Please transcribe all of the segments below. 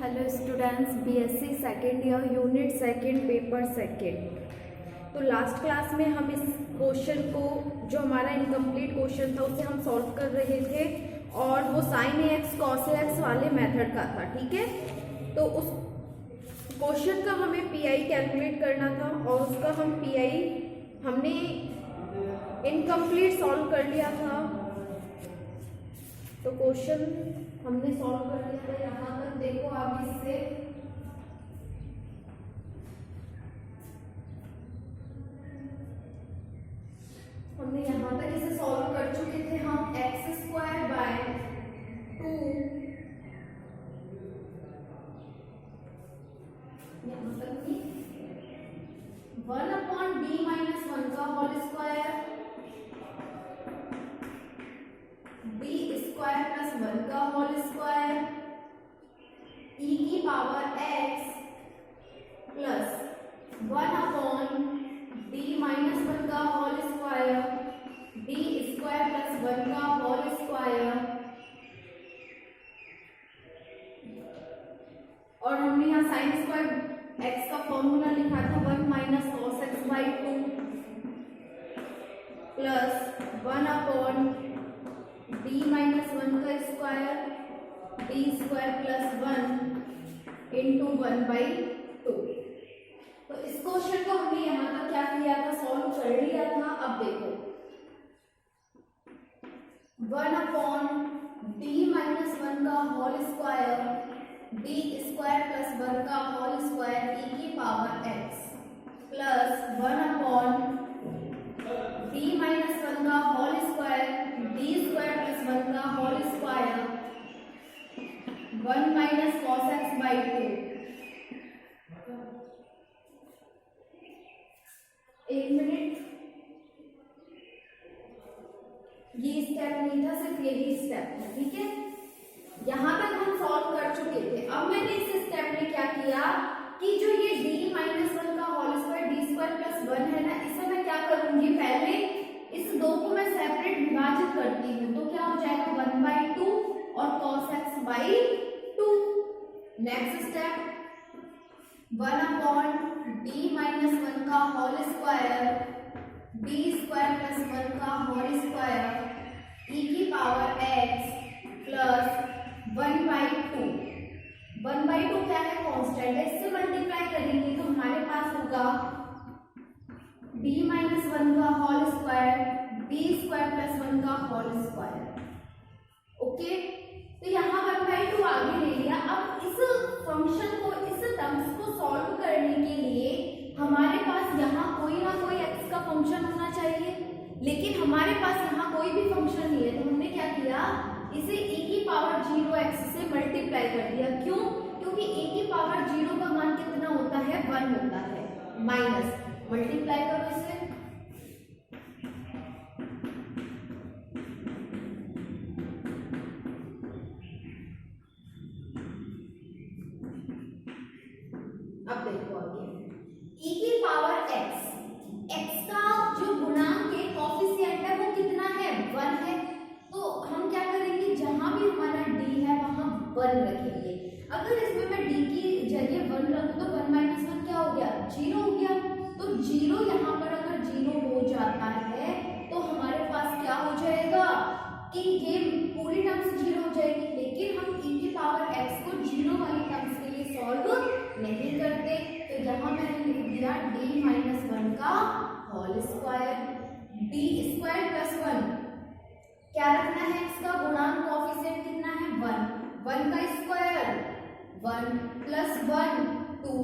Hello students, BSc second year unit second paper second. तो last class में हम इस क्वेश्चन को, जो हमारा इनकम्प्लीट क्वेश्चन था, उसे हम सॉल्व कर रहे थे और वो साइन एक्स कॉस एक्स वाले मेथड का था। ठीक है, तो उस क्वेश्चन का हमें पीआई कैलकुलेट करना था और उसका हम पीआई हमने इनकम्प्लीट सॉल्व कर लिया था। तो क्वेश्चन हमने सॉल्व कर लिया था। यहाँ तक देखो, आप इससे हमने यहाँ तक इसे सॉल्व कर चुके थे। हम एक्स स्क्वायर बाय 2 यहाँ तक की 1/d-1 का whole square b square plus 1 का होल स्क्वायर e की पावर x प्लस 1/d-1 का whole square b square plus 1 का होल स्क्वायर। और हमने यहाँ साइन स्क्वायर x का फॉर्मूला लिखा था 1 minus cos x by 2 plus 1/d-1 का square d square plus 1 into 1/2। तो इस क्वेश्चन को हमने यहाँ तक क्या किया था, सॉल्व कर लिया था। अब देखो 1/d-1 का whole square d square plus 1 का होल स्क्वायर e की पावर x प्लस 1/d-1 का whole square d square plus 1 का whole square 1 minus cos x by 2। एक मिनट, ये स्टेप नहीं था, सिर्फ यही स्टेप था। ठीक है, यहां तक हम सॉल्व कर चुके थे। अब मैंने इस स्टेप में क्या किया कि जो ये d-1 का whole square d square plus 1 है ना, इसे मैं क्या करूंगी, पहले इस दो को मैं सेपरेट विभाजित करती हूँ। तो क्या हो जाएगा 1/2 और cos x by 2। Next step 1/d-1 का whole square d square plus 1 का होल स्क्वायर e की पावर x प्लस 1/2। 1/2 क्या है, कांस्टेंट है, इससे मल्टीप्लाई करेंगे तो हमारे पास होगा d-1 का whole square d square plus 1 का होल स्क्वायर। ओके, तो यहाँ 1/2 आगे ले लिया। अब इस फंक्शन को, इस टर्म्स को सॉल्व करने के लिए हमारे पास यहाँ कोई ना कोई x का फंक्शन होना चाहिए, लेकिन हमारे पास यहाँ कोई भी फंक्शन नहीं है। तो हमने क्या किया, इसे e की पावर 0x से मल्टीप्लाई कर दिया। क्यों? क्योंकि e की पावर 0 का मान कितना होता है, 1 होता है। माइनस मल्टीप्लाई करो इसे, अब देखो आगे e की पावर x, x का जो गुणांक है, कोफिशिएंट है, वो कितना है, 1 है। तो हम क्या करेंगे, जहां भी हमारा d है वहां 1 रखेंगे। अगर इसमें मैं d की जगह 1 रखूं तो 1 माइनस 1 क्या हो गया, 0 हो गया। तो 0 यहाँ पर अगर 0 हो जाता है तो हमारे पास क्या हो जाएगा कि ये पूरी टर्म्स 0 हो जाएगी। लेकिन हम e की पावर x को 0 वाली टर्म्स के लिए सॉल्व नहीं करते। तो यहाँ मैंने लिख दिया d-1 का whole square d square plus 1, क्या रखना है, x का गुणांक कोफिशिएंट कितना है, 1 का स्क्वायर 1 प्लस 1 2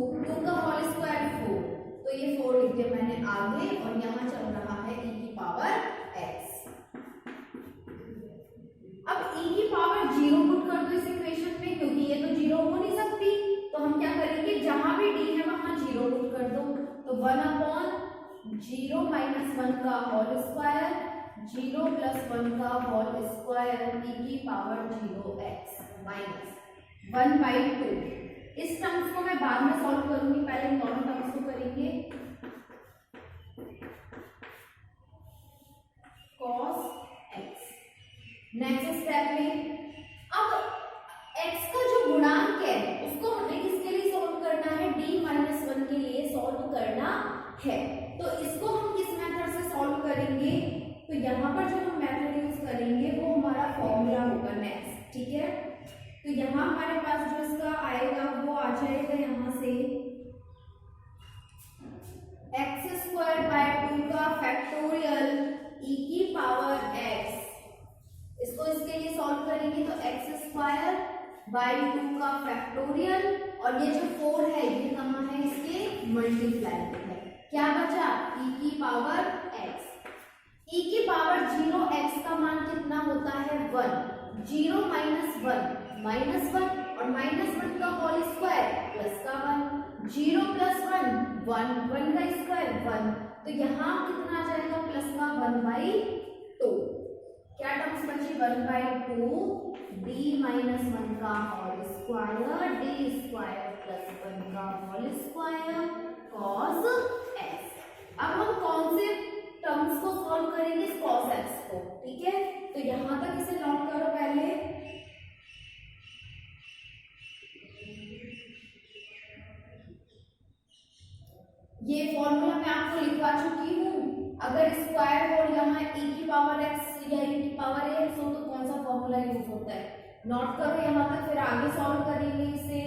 का होल स्क्वायर 4। तो ये 4 लिख दिया मैंने आगे, और यहाँ चल रहा है e की पावर x। अब e की पावर 0 पुट कर दो इस इक्वेशन में, क्योंकि ये तो 0 हो नहीं सकती। तो हम क्या करेंगे, जहां भी d है वहां 0 पुट कर दो। तो 1/0 माइनस 1 का होल स्क्वायर 0 प्लस 1 का होल स्क्वायर e की पावर 0x माइनस 1/2। इस टर्म्स को मैं बाद में सॉल्व करूंगी, पहले इन दोनों टर्म्स को करेंगे। cos x, नेक्स्ट स्टेप में अब x का जो गुणांक है उसको हमारे पास जो इसका आएगा वो आ जाएगा यहाँ से x² बाय 2 का फैक्टोरियल e की पावर x। इसको इसके लिए सॉल्व करेंगे तो x² बाय 2 का फैक्टोरियल, और ये जो 4 है ये कहाँ है, इसके मल्टीप्लाई है। क्या बचा, e की पावर x। e की पावर 0x का मान कितना होता है, 1। 0 माइनस 1 माइनस 1, और माइनस 1 का होल स्क्वायर प्लस का 1। 0 प्लस 1 1, 1 का स्क्वायर 1, तो यहाँ कितना आ जाएगा, प्लस का 1/2। क्या टर्म्स बची, 1/2 d माइनस 1 का whole square d square plus 1 का होल स्क्वायर cos x। अब हम कौन से टर्म्स को सॉल्व करेंगे, cos x को, ठीक है। तो यहां तक इसे नोट करो पहले। ये फॉर्मूला मैं आपको लिखवा चुकी हूँ। अगर स्क्वायर हो यहाँ e की पावर x या e की पावर x हो तो कौन सा फॉर्मूला यूज होता है, नोट करो यहाँ तक, फिर आगे सॉल्व करेंगे इसे।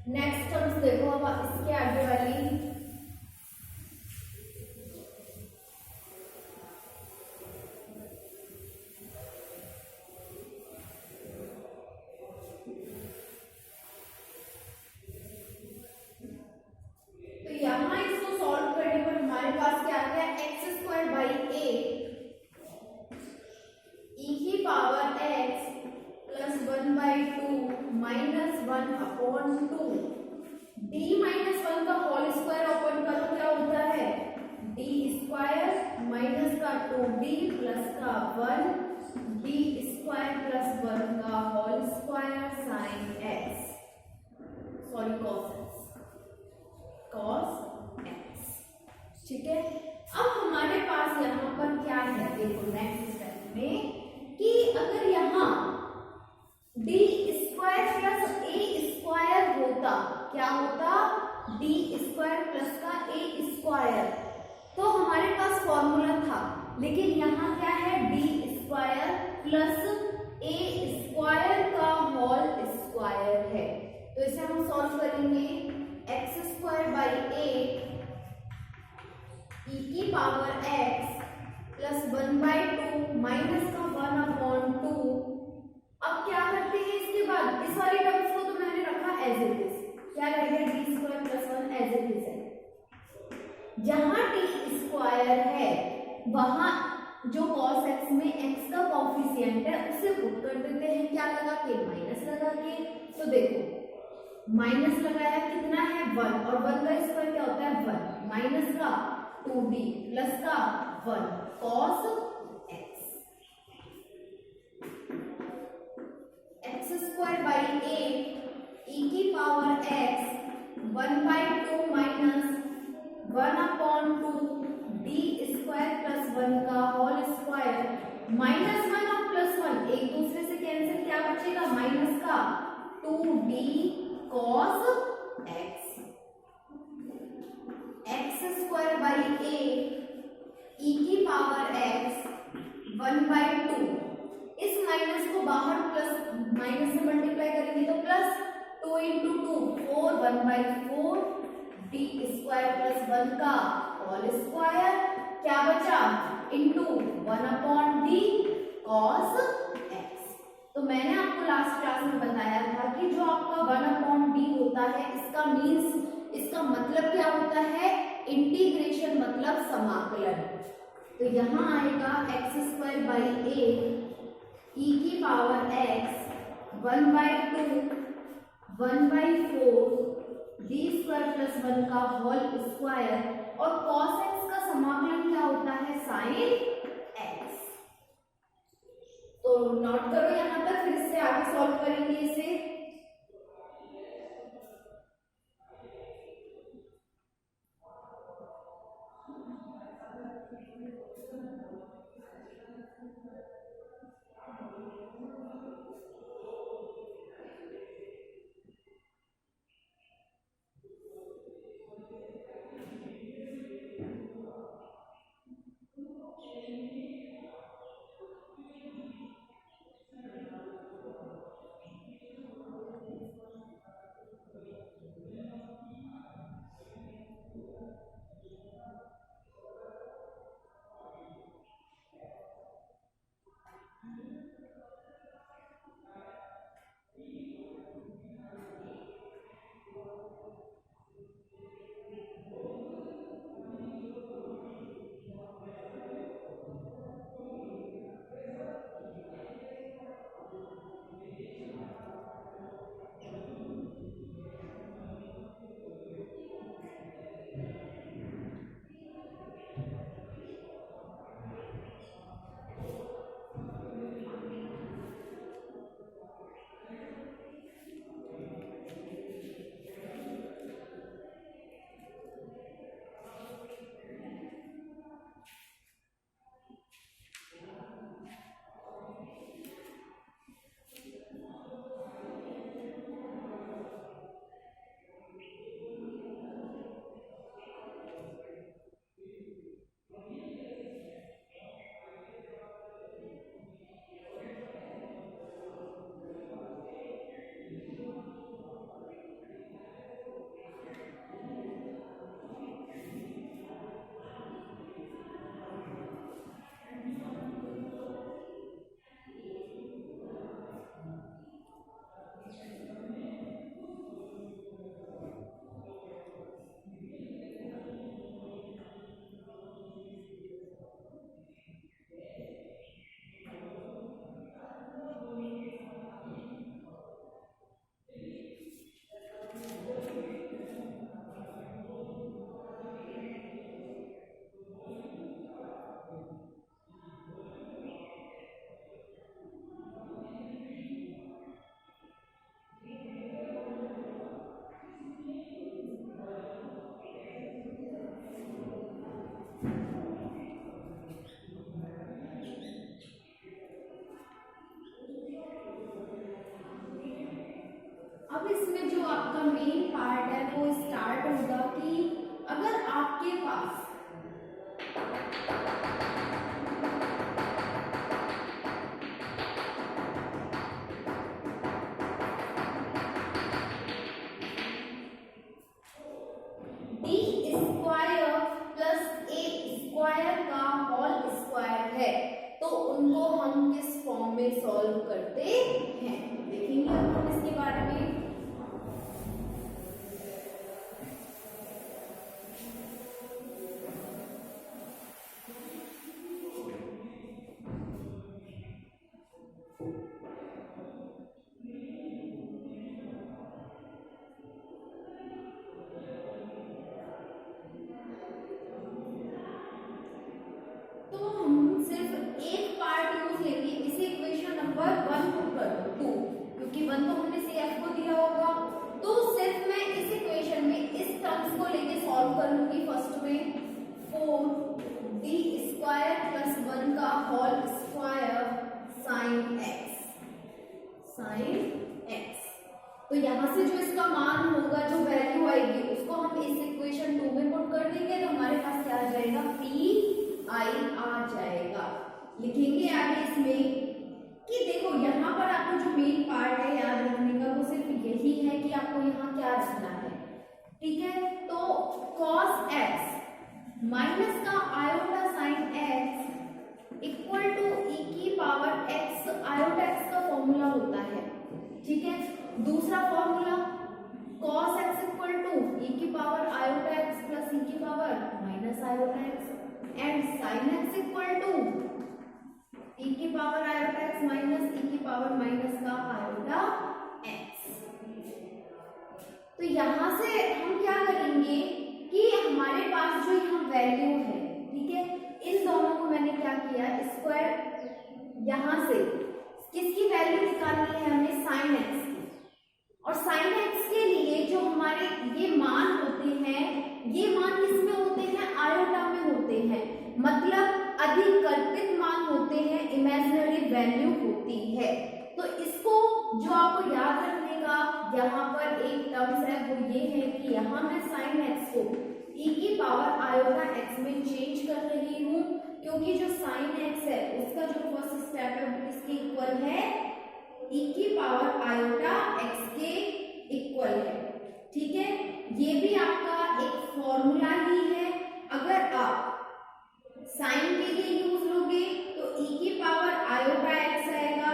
नेक्स्ट टर्म्स देखो अब इसके आगे वाली। तो यहाँ इसको सॉल्व करने पर हमारे पास क्या आ गया, x² बाई 8 e की power x plus 1/2 minus 1/2। d minus 1 का होल स्क्वायर ओपन करो, क्या होता है, d स्क्वायर माइनस का 2d प्लस का 1 d स्क्वायर प्लस 1 का whole square sine x, sorry cos x, ठीक है। अब हमारे पास यहाँ पर क्या है, देखो नेक्स्ट स्टेप में कि अगर यहाँ d square plus a square होता, क्या होता, d स्क्वायर प्लस का a स्क्वायर, तो हमारे पास फॉर्मूला था। लेकिन यहाँ क्या है, d square plus a square का होल स्क्वायर है, तो इसे हम सॉल्व करेंगे। x² बाई 8 e की पावर x प्लस 1/2 माइनस का 1/2। अब क्या करते हैं इसके बाद, इस वाली टर्म्स को तो मैंने रखा एज इट इज, क्या रहेगा, d square plus 1 as it is है। जहां t स्क्वायर है वहां जो cos x में x का कॉफिशिएंट है उसे पुट कर देते हैं, क्या लगा के, माइनस लगा के। तो देखो माइनस लगाया, कितना है 1, और 1 का स्क्वायर क्या होता है 1, माइनस का 2d प्लस का 1 cos x। x² by 8 e की power x 1/2 minus 1/2 upon 2 D square plus 1 का होल स्क्वायर माइनस 1 और प्लस 1 एक दूसरे से कैंसिल, क्या बचेगा माइनस का 2d cos x x square by a e की पावर x 1/2। इस माइनस को बाहर प्लस माइनस से मल्टीप्लाई करेंगे तो plus 2 into 2 4 1/4 D square plus 1 का होल स्क्वायर क्या बचा into 1 upon D cos x. तो मैंने आपको लास्ट क्लास में बताया था कि जो आपका 1 अपॉन डी होता है इसका मीन्स, इसका मतलब क्या होता है इंटीग्रेशन, मतलब समाकलन। तो यहाँ आएगा एक्स स्क्वायर बाई ए ई की power x 1/2 1/4 D square plus 1 का होल स्क्वायर और कॉस एक्स का समाकलन क्या होता है साइन एक्स। तो नोट करो यहाँ पर, फिर इससे आगे सॉल्व करेंगे इसे। अब इसमें जो आपका मेन पार्ट है वो स्टार्ट होगा कि अगर आपके पास डी स्क्वायर प्लस ए स्क्वायर का होल स्क्वायर है तो उनको हम किस फॉर्म में सॉल्व करते हैं देखेंगे हम इसके बारे में। तो हम सिर्फ एक पार्ट यूज लेंगे, इसे इक्वेशन नंबर 1 को कर दो 2, क्योंकि 1 तो हमने CF को दिया साइन एक्स। तो यहाँ से जो इसका मान होगा, जो वैल्यू आएगी, उसको हम इस इक्वेशन 2 में पुट कर देंगे तो हमारे पास क्या आ जाएगा, पी आई आ जाएगा। लिखेंगे आगे इसमें कि देखो यहाँ पर आपको जो मेन पार्ट है याद रखने का वो सिर्फ यही है कि आपको यहाँ क्या रखना है, ठीक है। तो cos x माइनस का iota sine x equal to e की पावर x, आयोटा x का फॉर्मूला होता है, ठीक है। दूसरा formula cos x equal to e की power iota x plus e की power minus iota x and sin x equal to e की power iota x minus e की पावर माइनस का आयोटा x। तो यहां से हम क्या करेंगे कि हमारे पास जो यहाँ वैल्यू है, ठीक है, इन दोनों को मैंने क्या किया, स्क्वायर, यहां से किसकी वैल्यू निकालनी है हमें, साइन x की। और साइन x के लिए जो हमारे ये मान होते हैं, ये मान किसमें होते हैं, आयोटा में होते हैं, मतलब अधिकल्पित मान होते हैं, इमेजिनरी वैल्यू होती है। तो इसको जो आपको याद रखने का यहाँ पर एक टर्म्स है वो ये है कि यहाँ मैं साइन एक्स को e की पावर आयोटा x में चेंज कर रही हूँ, क्योंकि जो साइन x है उसका जो फर्स्ट स्टेप है वो किसके इक्वल है, e की पावर आयोटा x के इक्वल है, ठीक है। ये भी आपका एक फॉर्मूला ही है। अगर आप साइन के लिए यूज लोगे तो e की पावर आयोटा x आएगा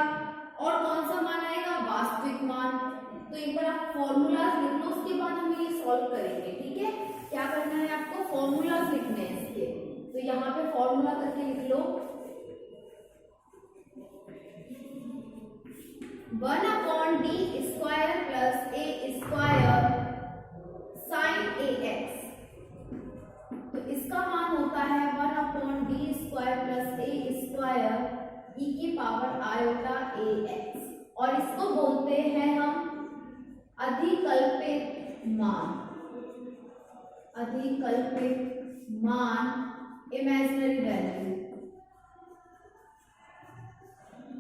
और कौन सा मान आएगा, वास्तविक मान। तो एक बार आप फॉर्मूलाज लिख लो, उसके बाद हम ये सॉल्व करेंगे, ठीक है। क्या करना है आपको, फॉर्मूलाज लिखने हैं इसके। तो यहाँ पे फॉर्मूला करके लिख लो 1/d square plus a square sine ax। तो इसका मान होता है 1/d square plus a square e की पावर आयोटा ax, और इसको बोलते हैं हम अधिकल्पित मान, अधिकल्पित मान, imaginary value,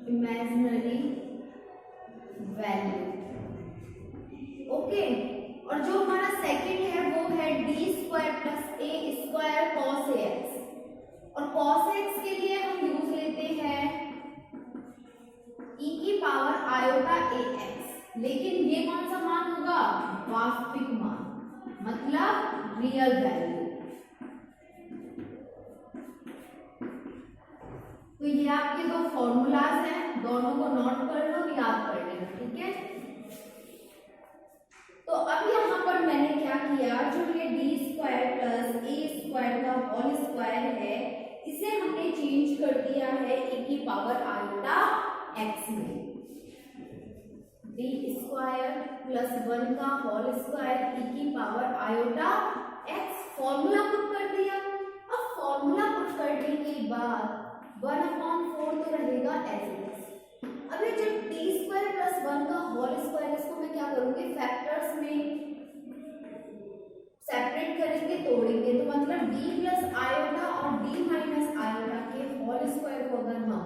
imaginary value, okay. और जो हमारा सेकंड है वो है डी स्क्वायर प्लस ए स्क्वायर कॉस एक्स, और कॉस एक्स के लिए हम यूज लेते हैं e की पावर आयोटा ए एक्स, लेकिन ये कौन सा मान होगा, वास्तविक मान, मतलब रियल वैल्यू। तो ये आपके दो फॉर्मूलाज हैं, दोनों को नोट कर लो, याद कर लेना, ठीक है। तो अब यहाँ पर मैंने क्या किया, जो ये डी स्क्वायर प्लस ए स्क्वायर का होल स्क्वायर है इसे हमने चेंज कर दिया है e की पावर आयोटा x में। डी स्क्वायर प्लस 1 का होल स्क्वायर e की power iota x, formula put कर दिया। अब फॉर्मूला पुट करने के बाद 1/4 तो रहेगा एज इट इज। अब ये जो डी स्क्वायर प्लस 1 का होल स्क्वायर, इसको मैं क्या करूंगी, फैक्टर्स में सेपरेट करेंगे, तोड़ेंगे। तो मतलब d प्लस आयोटा और d माइनस आयोटा के होल स्क्वायर को अगर हम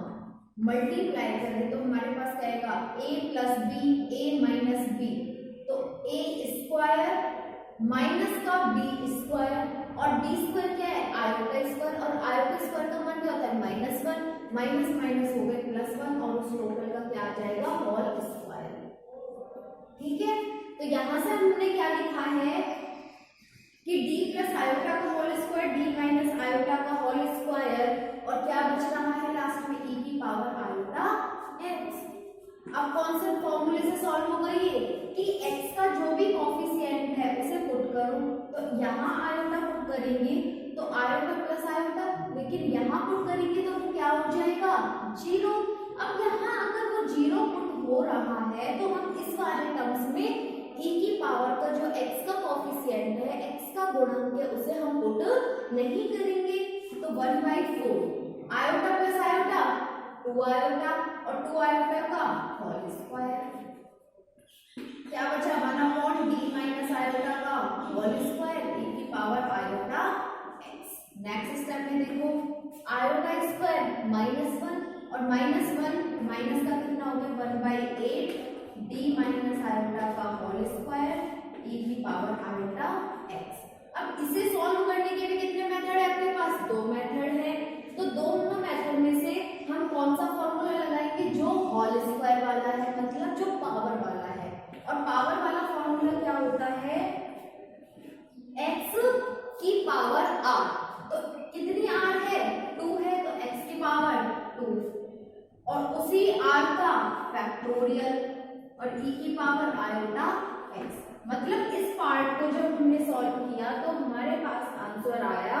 मल्टीप्लाई करें तो हमारे पास क्या आएगा, a plus b, a minus b, तो a स्क्वायर माइनस का b स्क्वायर, और d स्क्वायर क्या है, आयोटा स्क्वायर, और आयोटा स्क्वायर का मान क्या होता है, -1, माइनस माइनस हो गए +1, और उस टोटल का क्या आ जाएगा, होल स्क्वायर, ठीक है। तो यहां से हमने क्या लिखा है कि d प्लस आयोटा का whole square, d minus iota का होल स्क्वायर, और क्या बच रहा है लास्ट में e की पावर आयोटा x। अब कौन से फॉर्मूले से सॉल्व होगा ये कि x का जो भी कोफिशिएंट है उसे पुट करो, तो यहाँ आयोटा पुट करेंगे तो आयोटा प्लस आयोटा, लेकिन यहाँ पुट करेंगे तो वो क्या हो जाएगा, 0। अब यहाँ अगर वो 0 पुट हो रहा है तो हम इस वाले टर्म्स में e की पावर का जो x का कोफिशिएंट है, x का गुणक है, उसे हम पुट नहीं करेंगे। तो 1/4 आयोटा प्लस आयोटा 2 आयोटा, और 2 आयोटा का होल स्क्वायर, क्या बचा, 1/d माइनस आयोटा का होल स्क्वायर e की power iota x। Next step में देखो, आयोटा स्क्वायर -1, और -1 माइनस का कितना हो गया, 1/8 डी माइनस आयोटा का होल स्क्वायर ई की पावर आयोटा एक्स। अब इसे सॉल्व करने के भी कितने मेथड है आपके पास? दो मेथड है। तो दोनों मेथड में से हम कौन सा फॉर्मूला लगाएंगे? जो होल स्क्वायर वाला है, मतलब जो पावर वाला है। और पावर वाला फॉर्मूला क्या होता है? x की पावर r। तो कितनी r है? 2 है, तो x की पावर 2 और उसी r का फैक्टोरियल और e की पावर आयोटा x। मतलब इस पार्ट को जब हमने सॉल्व किया तो हमारे पास आंसर आया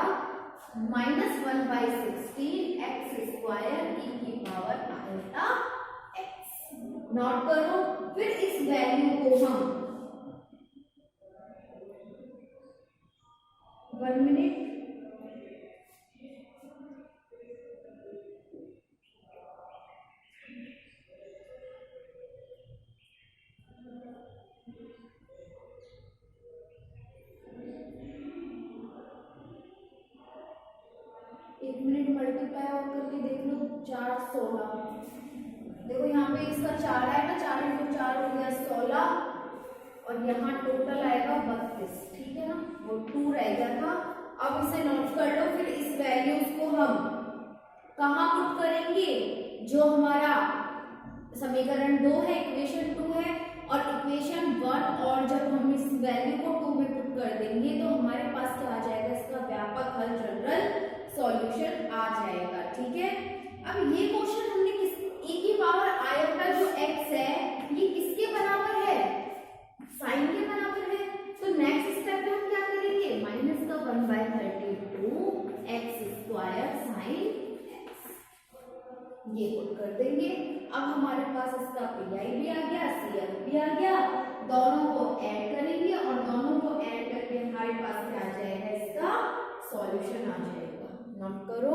-1/16 x स्क्वायर e की पावर आयोटा x। नोट करो। फिर इस वैल्यू को हम 1 मिनट मल्टीप्लाई और करके देख लो। 4 16, देखो यहाँ पे इसका 4 है ना, 4 × 4 हो गया 16 और यहाँ टोटल आएगा 32। ठीक है ना, वो 2 रह गया था। अब इसे नोट कर लो। फिर इस वैल्यूज को हम कहाँ पुट करेंगे? जो हमारा समीकरण 2 है, इक्वेशन 2 है और इक्वेशन 1, और जब हम इस वैल्यू को 2 में पुट कर देंगे तो हमारे पास क्या आ जाएगा? इसका व्यापक हल, जनरल सॉल्यूशन आ जाएगा। ठीक है। अब ये क्वेश्चन हमने किस e की पावर आयोटा जो x है ये किसके बराबर है? साइन के बराबर है। तो नेक्स्ट स्टेप में हम क्या करेंगे? माइनस का 1/32 x स्क्वायर साइन x, ये पुट कर देंगे। अब हमारे पास इसका पीआई भी आ गया, सीएफ भी आ गया। दोनों को ऐड करेंगे और दोनों को ऐड करके हमारे पास क्या आ जाएगा? इसका सॉल्यूशन आ जाएगा। नोट करो।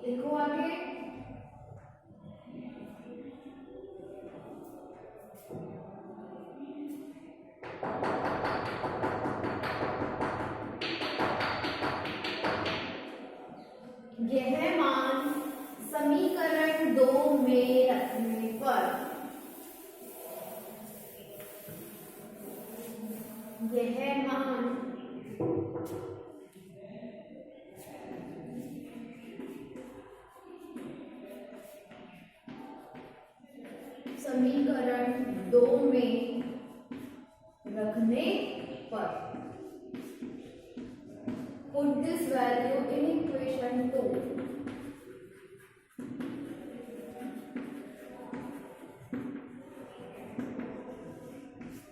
देखो आगे। यह मान समीकरण 2 में रखने पर यह मान समीकरण 2 में रखने पर put this value in equation 2।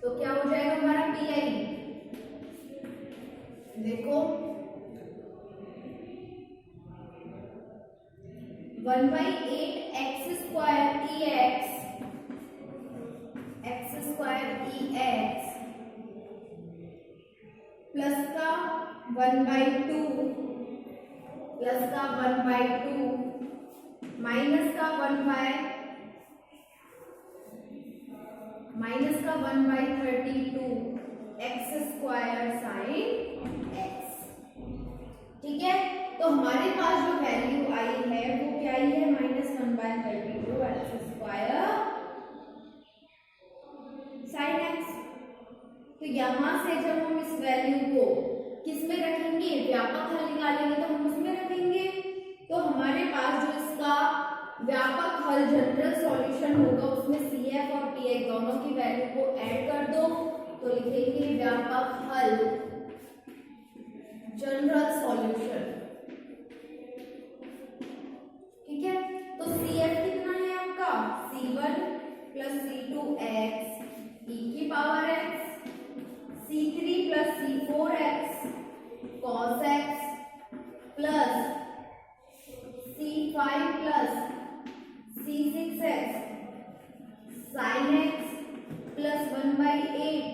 तो क्या हो जाएगा हमारा पीआई? देखो 1/8 x स्क्वायर ई एक्स प्लस का 1/2 प्लस का 1/2 माइनस का 1/32 एक्स स्क्वायर साइन एक्स। ठीक है, तो हमारे पास जो वैल्यू आई है वो क्या आई है, -1/32 एक्स स्क्वायर साइन एक्स। तो यहां से जब हम इस वैल्यू को किस में रखेंगे, व्यापक हल निकालेंगे तो हम उसमें रखेंगे। तो हमारे पास जो इसका व्यापक हल जनरल सॉल्यूशन होगा उसमें CF और PX दोनों की वैल्यू को ऐड कर दो, तो लिखेंगे व्यापक हल जनरल सॉल्यूशन। ठीक है, तो CF कितना है आपका, C1 प्लस C2x e की power x, C3 plus C4x cos x plus C5 plus C6x sin x plus 1/8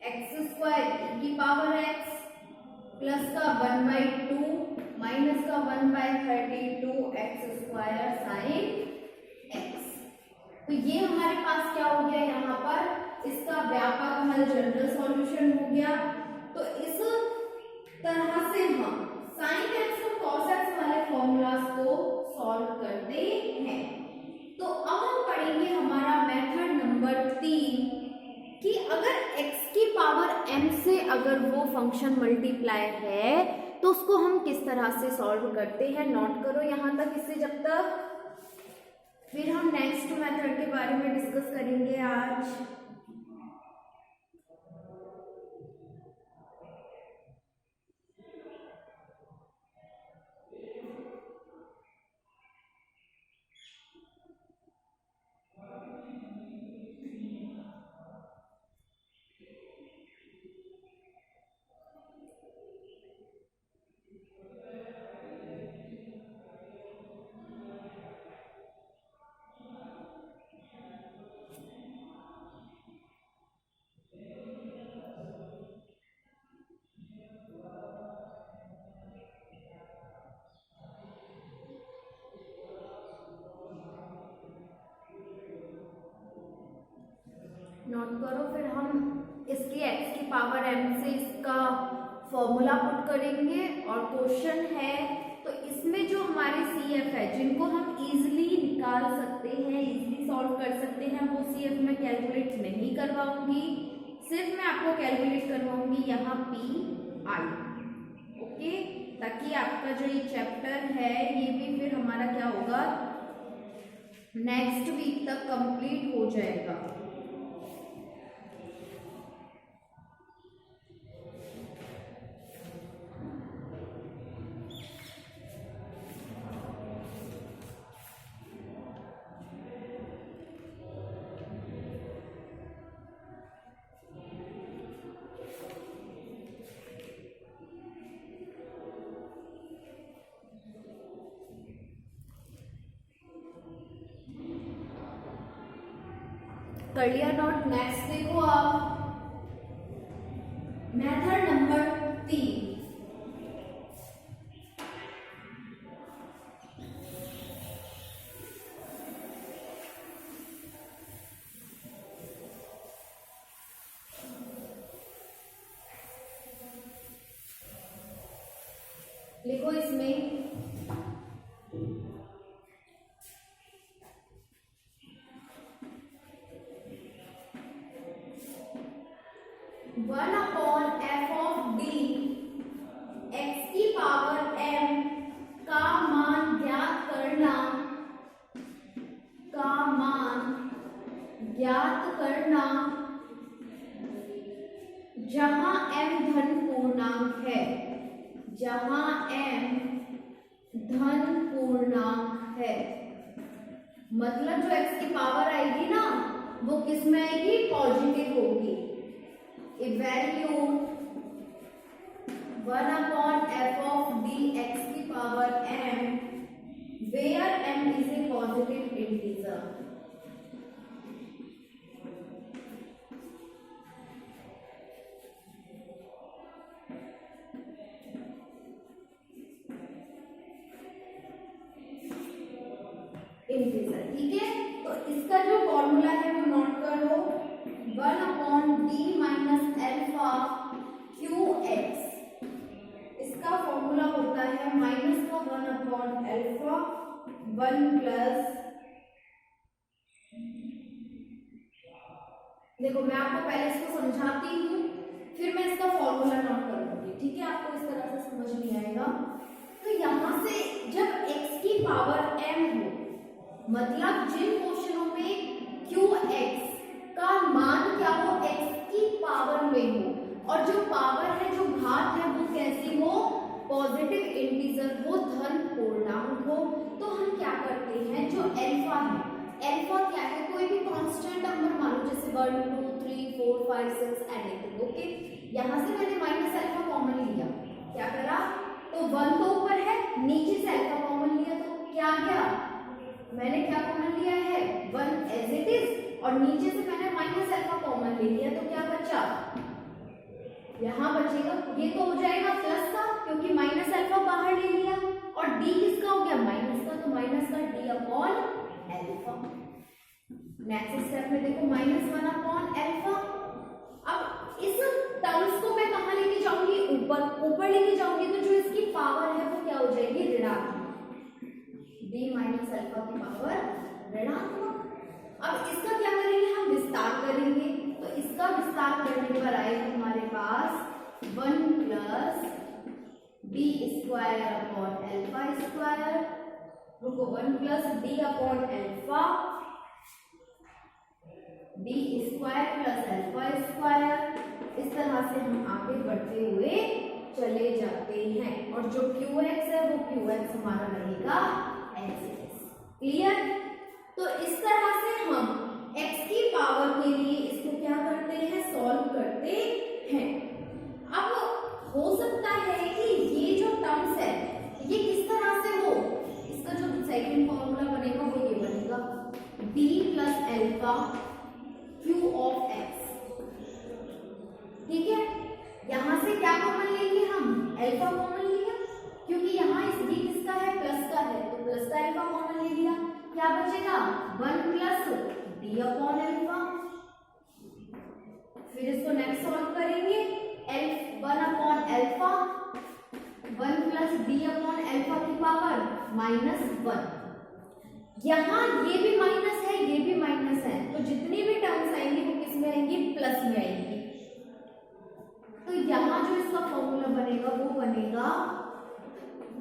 x square e की पावर x प्लस का 1/2 माइनस का 1/32 एक्स स्क्वायर साइन x। तो ये हमारे पास क्या हो गया, यहाँ पर इसका व्यापक हल जनरल सॉल्यूशन हो गया। तो इस तरह से हम साइन एक्स और कॉस एक्स वाले फॉर्मूलाज को सॉल्व करते हैं। तो अब हम पढ़ेंगे हमारा मेथड नंबर 3 कि अगर x की पावर m से अगर वो फंक्शन मल्टीप्लाई है तो उसको हम किस तरह से सॉल्व करते हैं। नोट करो यहाँ तक इसे जब तक, फिर हम नेक्स्ट मेथड के बारे में डिस्कस करेंगे आज। नोट करो, फिर हम इसकी x की पावर m से इसका फॉर्मूला पुट करेंगे और क्वेश्चन है तो इसमें जो हमारे CF है जिनको हम इजीली निकाल सकते हैं, इजीली सॉल्व कर सकते हैं, वो CF में कैलकुलेट नहीं करवाऊंगी, सिर्फ मैं आपको कैलकुलेट करवाऊंगी यहाँ PI। ओके, ताकि आपका जो ये चैप्टर है ये भी फिर हमारा क्या होगा, नेक्स्ट वीक तक कंप्लीट हो जाएगा। कर लिया नोट। नेक्स्ट देखो आप मेथड नंबर 3। लिखो इसमें 1/f ऑफ d x की पावर m का मान ज्ञात करना, का मान ज्ञात करना जहां m धन पूर्णांक है, जहां m धन पूर्णांक है। मतलब जो x की पावर आएगी ना वो किस में आएगी, पॉजिटिव होगी। इवैल्यूट 1/f of d x की power m where m is a positive integer। Integer, ठीक है। तो इसका जो फॉर्मूला है वो नोट करो, 1/d माइनस अल्फा qx। इसका फॉर्मूला होता है माइनस का 1/अल्फा 1 प्लस, देखो मैं आपको पहले इसको समझाती हूँ फिर मैं इसका फॉर्मूला नोट कर लूंगी, ठीक है। आपको इस तरह से समझ नहीं आएगा। तो यहाँ से जब x की पावर m हो, मतलब जिन क्वेश्चनों में qx का मान क्या हो, x की पावर में हो, और जो पावर है, जो घात है, वो कैसी हो, पॉजिटिव इंटीजर हो, धन पूर्णांक हो, तो हम क्या करते हैं, जो अल्फा है, अल्फा क्या है, कोई भी कांस्टेंट नंबर मान लो, जैसे 1 2 3 4 5 6 एनीथिंग, ओके। यहाँ से मैंने माइनस अल्फा कॉमन लिया, क्या करा, तो 1 तो ऊपर है, नीचे से अल्फा कॉमन लिया, तो क्या आ गया, मैंने क्या कॉमन लिया है, 1 एज इट इज, और नीचे से मैंने माइनस अल्फा कॉमन ले लिया, तो क्या बचा, यहाँ बचेगा, ये तो हो जाएगा प्लस का, क्योंकि माइनस अल्फा बाहर ले लिया, और डी किसका हो गया, माइनस का, तो माइनस का D upon alpha. Next step में देखो, -1/अल्फा। अब इस टर्म्स को मैं कहाँ लेके जाऊंगी, ऊपर लेके जाऊंगी, तो जो इसकी पावर है वो क्या हो जाएगी, ऋणात्मक, d माइनस अल्फा की पावर ऋणात्मक। अब इसका क्या करेंगे, हम विस्तार करेंगे, तो इसका विस्तार करने पर आएगा हमारे पास 1 plus d square upon alpha square, रुको, 1 plus d upon alpha d square plus alpha square. इस तरह से हम आगे बढ़ते हुए चले जाते हैं, और जो qx है वो qx हमारा रहेगा x। क्लियर। तो इस तरह से हम x की पावर के लिए इसको क्या करते हैं, सॉल्व करते हैं। अब हो सकता है कि ये जो टर्म्स है ये किस तरह से हो, इसका जो सेकंड फॉर्मूला बनेगा वो ये बनेगा, d plus alpha q of x, ठीक है। यहां से क्या कॉमन लेंगे हम, अल्फा कॉमन लिया, क्योंकि यहाँ इस d किसका है, प्लस का है, तो प्लस का अल्फा कॉमन ले लिया, क्या बचेगा, 1 प्लस d अपॉन अल्फा। फिर इसको नेक्स्ट सॉल्व करेंगे, 1 upon alpha 1 plus d upon alpha की पावर -1। यहाँ ये भी माइनस है, ये भी माइनस है, तो जितनी भी टर्म्स आएंगी वो किस में आएंगी, प्लस में आएंगी। तो यहाँ जो इसका फॉर्मूला बनेगा वो बनेगा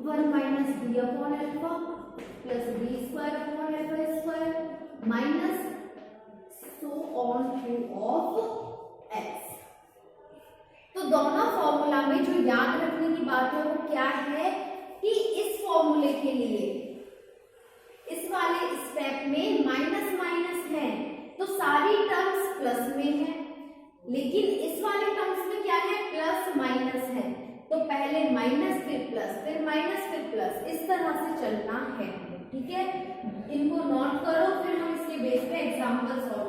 1 minus d upon alpha plus d square upon alpha square minus so on q of x। तो दोनों फॉर्मूला में जो याद रखने की बात है वो क्या है कि इस फॉर्मूले के लिए इस वाले स्टेप में माइनस माइनस है, तो सारी टर्म्स प्लस में है, लेकिन इस वाले टर्म्स में क्या है, प्लस माइनस है, तो पहले माइनस फिर प्लस फिर माइनस फिर प्लस, इस तरह से चलना है, ठीक है। इनको नोट करो, फिर हम इसके बेस पे एग्जाम्पल सॉल्व